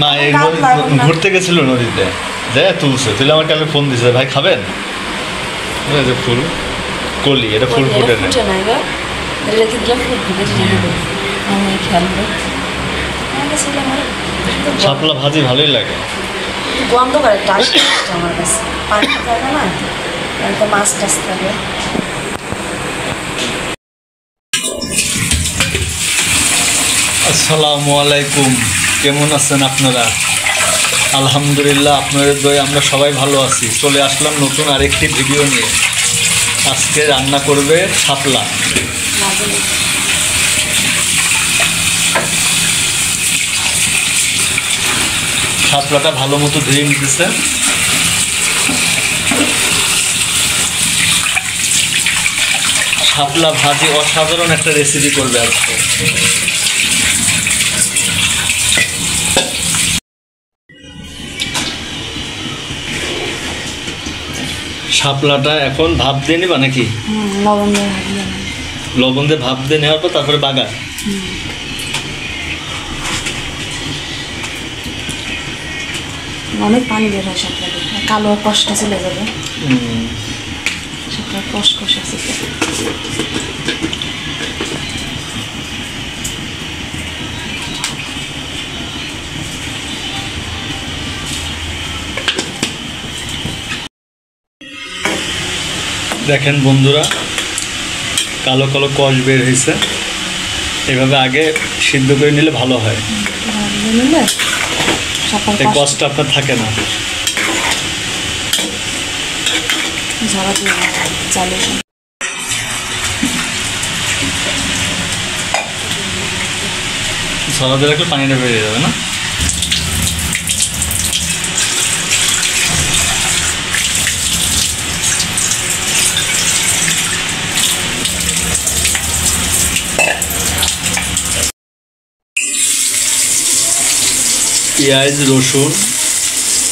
মা ঘুরতে গেছিল নদীতে তুলছে তুলে আমার কালকে ফোন দিছে ভাই খাবেন ফুল কলি এটা ফুল ফুটে না শাপলা ভাজি ভালোই লাগে গন্ধ করে আমার কাছে পানি থাকে না তো মাছ টাছ থাকে। আসসালামু আলাইকুম, কেমন আছেন আপনারা? আলহামদুলিল্লাহ, আপনাদের দয়ে আমরা সবাই ভালো আছি। চলে আসলাম নতুন আরেকটি ভিডিও নিয়ে। আজকে রান্না করবে শাপলা। শাপলাটা ভালো মতো ধুয়ে নিতেছে। শাপলা ভাজি অসাধারণ একটা রেসিপি করবে আজকে। শাপলাটা এখন ভাপ দিয়ে নিবা নাকি? লবণ দিয়ে ভাপ দিয়ে নেওয়ার পর তারপরে বাগার। অনেক পানি বের হয় শাপলা দিয়ে, কালো কষ্ট চলে যাবে। শাপলা কষ আছে। দেখেন বন্ধুরা, কালো কালো কষ বের হয়েছে। এভাবে আগে সিদ্ধ করে নিলে ভালো হয়, এই কষটা আপনার থাকে না। ঝরা দিয়ে রাখলে পানিটা বেরিয়ে যাবে না? পেঁয়াজ, রসুন,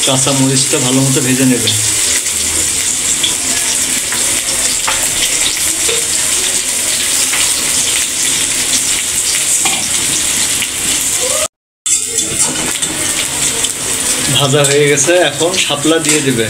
কাঁচা মরিচটা ভালো মতো ভেজে নেবে। ভাজা হয়ে গেছে, এখন শাপলা দিয়ে দেবে।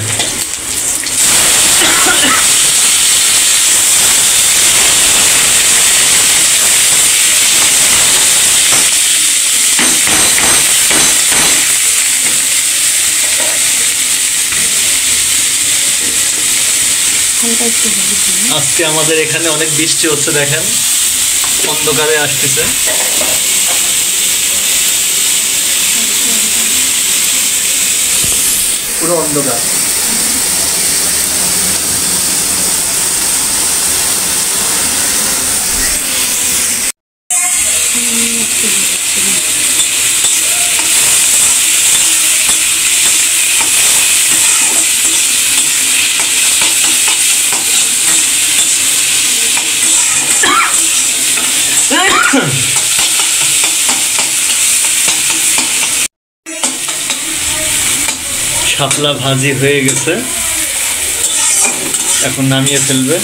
আজকে আমাদের এখানে অনেক বৃষ্টি হচ্ছে, দেখেন অন্ধকারে আসতেছে। পুরো অন্ধকার। শাপলা ভাজি হয়ে গেছে, এখন নামিয়ে ফেলবে।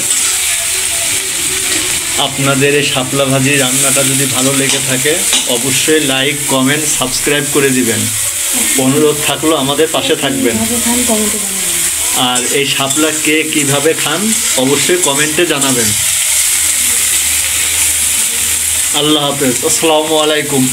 আপনাদের এই শাপলা ভাজি রান্নাটা যদি ভালো লেগে থাকে অবশ্যই লাইক, কমেন্ট, সাবস্ক্রাইব করে দিবেন। অনুরোধ থাকলো আমাদের পাশে থাকবেন। আর এই শাপলা কে কিভাবে খান অবশ্যই কমেন্টে জানাবেন। আল্লাহ হাফেজ, আসসালামু আলাইকুম।